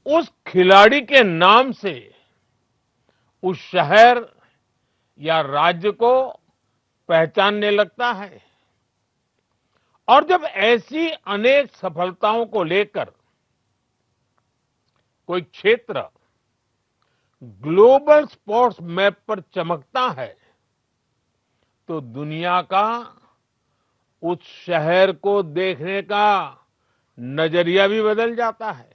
उस खिलाड़ी के नाम से उस शहर या राज्य को पहचानने लगता है। और जब ऐसी अनेक सफलताओं को लेकर कोई क्षेत्र ग्लोबल स्पोर्ट्स मैप पर चमकता है, तो दुनिया का उस शहर को देखने का नजरिया भी बदल जाता है।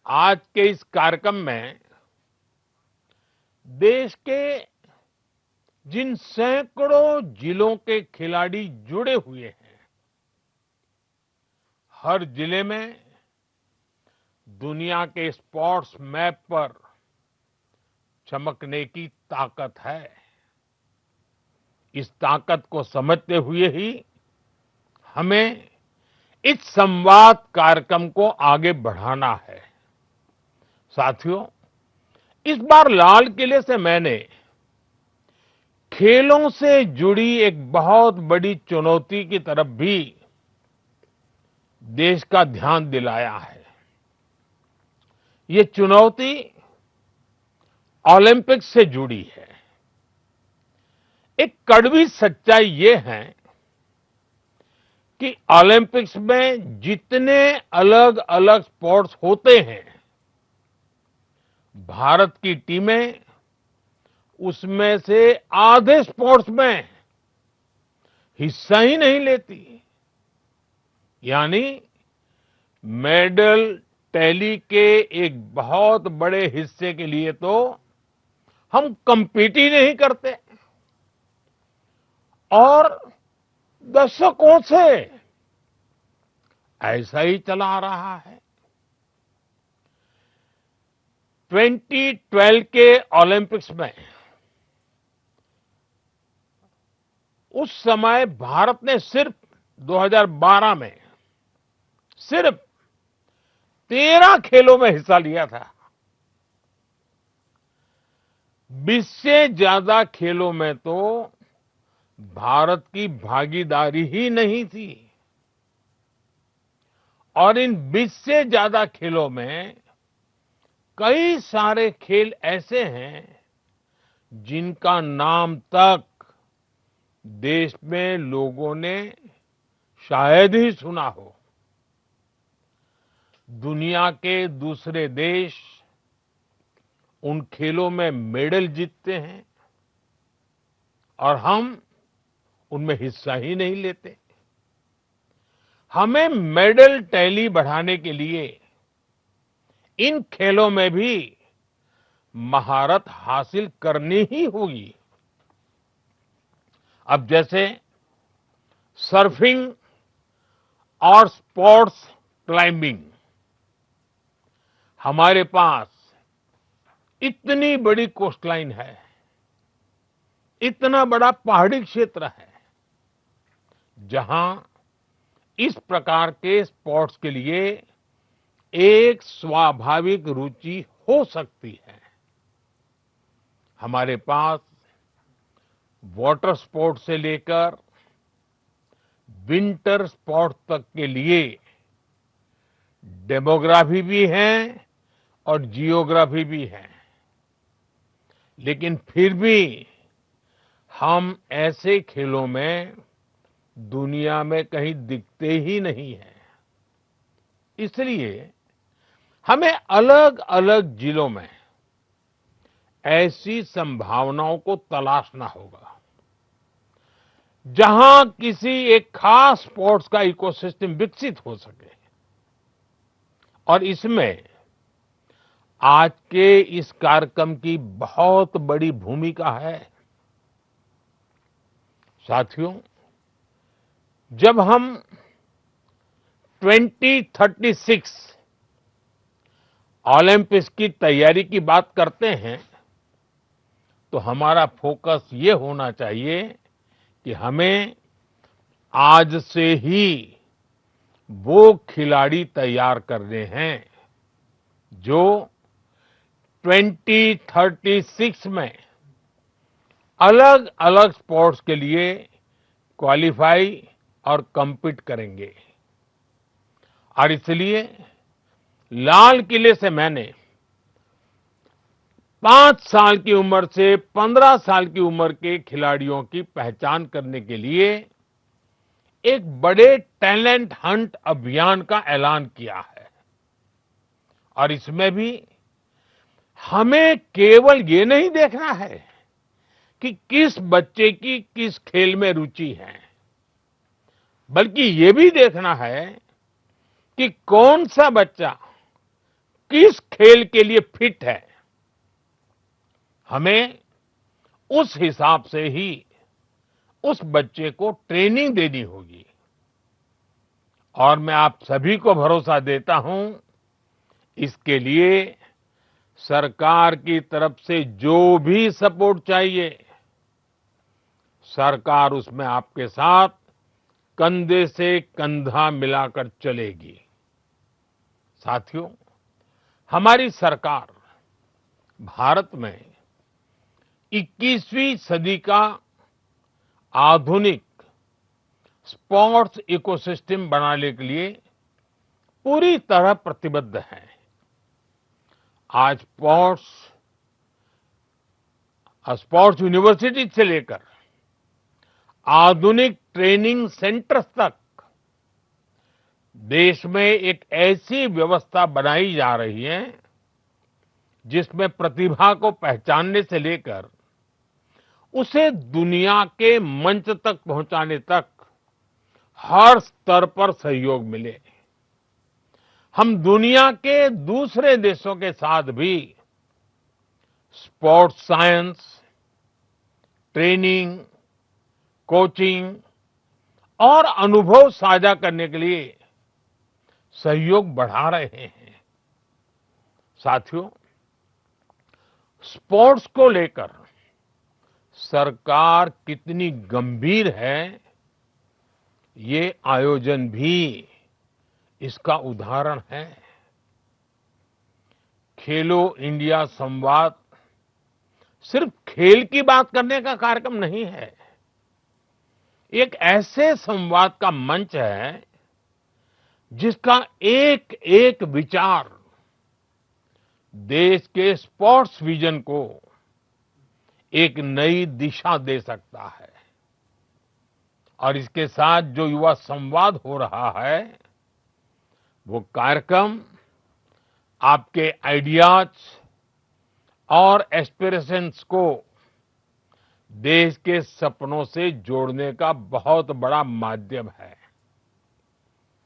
आज के इस कार्यक्रम में देश के जिन सैकड़ों जिलों के खिलाड़ी जुड़े हुए हैं, हर जिले में दुनिया के स्पोर्ट्स मैप पर चमकने की ताकत है। इस ताकत को समझते हुए ही हमें इस संवाद कार्यक्रम को आगे बढ़ाना है। साथियों, इस बार लाल किले से मैंने खेलों से जुड़ी एक बहुत बड़ी चुनौती की तरफ भी देश का ध्यान दिलाया है। ये चुनौती ओलंपिक्स से जुड़ी है। एक कड़वी सच्चाई ये है कि ओलंपिक्स में जितने अलग अलग स्पोर्ट्स होते हैं, भारत की टीमें उसमें से आधे स्पोर्ट्स में हिस्सा ही नहीं लेती। यानी मेडल टैली के एक बहुत बड़े हिस्से के लिए तो हम compete ही नहीं करते। और दशकों से ऐसा ही चला आ रहा है। 2012 के ओलंपिक्स में उस समय भारत ने सिर्फ 2012 में सिर्फ 13 खेलों में हिस्सा लिया था। 20 से ज्यादा खेलों में तो भारत की भागीदारी ही नहीं थी। और इन 20 से ज्यादा खेलों में कई सारे खेल ऐसे हैं जिनका नाम तक देश में लोगों ने शायद ही सुना हो। दुनिया के दूसरे देश उन खेलों में मेडल जीतते हैं और हम उनमें हिस्सा ही नहीं लेते। हमें मेडल टैली बढ़ाने के लिए इन खेलों में भी महारत हासिल करनी ही होगी। अब जैसे सर्फिंग और स्पोर्ट्स क्लाइंबिंग, हमारे पास इतनी बड़ी कोस्टलाइन है, इतना बड़ा पहाड़ी क्षेत्र है, जहां इस प्रकार के स्पोर्ट्स के लिए एक स्वाभाविक रुचि हो सकती है। हमारे पास वाटर स्पोर्ट्स से लेकर विंटर स्पोर्ट्स तक के लिए डेमोग्राफी भी है और जियोग्राफी भी है। लेकिन फिर भी हम ऐसे खेलों में दुनिया में कहीं दिखते ही नहीं हैं। इसलिए हमें अलग अलग जिलों में ऐसी संभावनाओं को तलाशना होगा जहां किसी एक खास स्पोर्ट्स का इकोसिस्टम विकसित हो सके। और इसमें आज के इस कार्यक्रम की बहुत बड़ी भूमिका है। साथियों, जब हम 2036 ओलंपिक्स की तैयारी की बात करते हैं, तो हमारा फोकस ये होना चाहिए कि हमें आज से ही वो खिलाड़ी तैयार करने हैं जो 2036 में अलग अलग स्पोर्ट्स के लिए क्वालिफाई और compete करेंगे। और इसलिए लाल किले से मैंने 5 साल की उम्र से 15 साल की उम्र के खिलाड़ियों की पहचान करने के लिए एक बड़े टैलेंट हंट अभियान का ऐलान किया है। और इसमें भी हमें केवल ये नहीं देखना है कि किस बच्चे की किस खेल में रुचि है, बल्कि ये भी देखना है कि कौन सा बच्चा किस खेल के लिए फिट है। हमें उस हिसाब से ही उस बच्चे को ट्रेनिंग देनी होगी। और मैं आप सभी को भरोसा देता हूं, इसके लिए सरकार की तरफ से जो भी सपोर्ट चाहिए, सरकार उसमें आपके साथ कंधे से कंधा मिलाकर चलेगी। साथियों, हमारी सरकार भारत में 21वीं सदी का आधुनिक स्पोर्ट्स इकोसिस्टम बनाने के लिए पूरी तरह प्रतिबद्ध है। आज स्पोर्ट्स यूनिवर्सिटी से लेकर आधुनिक ट्रेनिंग सेंटर्स तक देश में एक ऐसी व्यवस्था बनाई जा रही है जिसमें प्रतिभा को पहचानने से लेकर उसे दुनिया के मंच तक पहुंचाने तक हर स्तर पर सहयोग मिले। हम दुनिया के दूसरे देशों के साथ भी स्पोर्ट्स साइंस, ट्रेनिंग, कोचिंग और अनुभव साझा करने के लिए सहयोग बढ़ा रहे हैं। साथियों, स्पोर्ट्स को लेकर सरकार कितनी गंभीर है, ये आयोजन भी इसका उदाहरण है। खेलो इंडिया संवाद सिर्फ खेल की बात करने का कार्यक्रम नहीं है, एक ऐसे संवाद का मंच है जिसका एक एक विचार देश के स्पोर्ट्स विजन को एक नई दिशा दे सकता है। और इसके साथ जो युवा संवाद हो रहा है, वो कार्यक्रम आपके आइडियाज और एस्पिरेशंस को देश के सपनों से जोड़ने का बहुत बड़ा माध्यम है।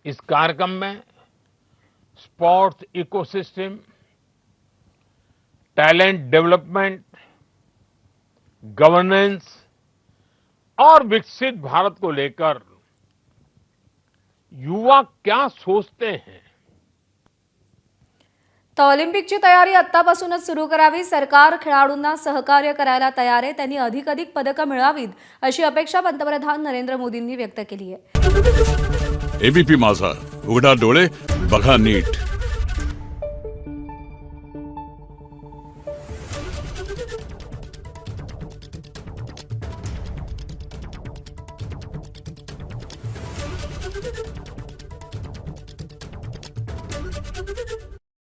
इस कार्यक्रम में sports ecosystem, talent development, governance और विकसित भारत को लेकर युवा क्या सोचते हैं। तर ऑलिम्पिकची तयारी आत्तापासूनच सुरू करावी। सरकार खेळाडूंना सहकार्य करायला तयार आहे। त्यांनी अधिकाधिक पदकं मिळवावीत अशी अपेक्षा पंतप्रधान नरेंद्र मोदींनी व्यक्त केली आहे। एबीपी माझा, उघडा डोळे बघा नीट।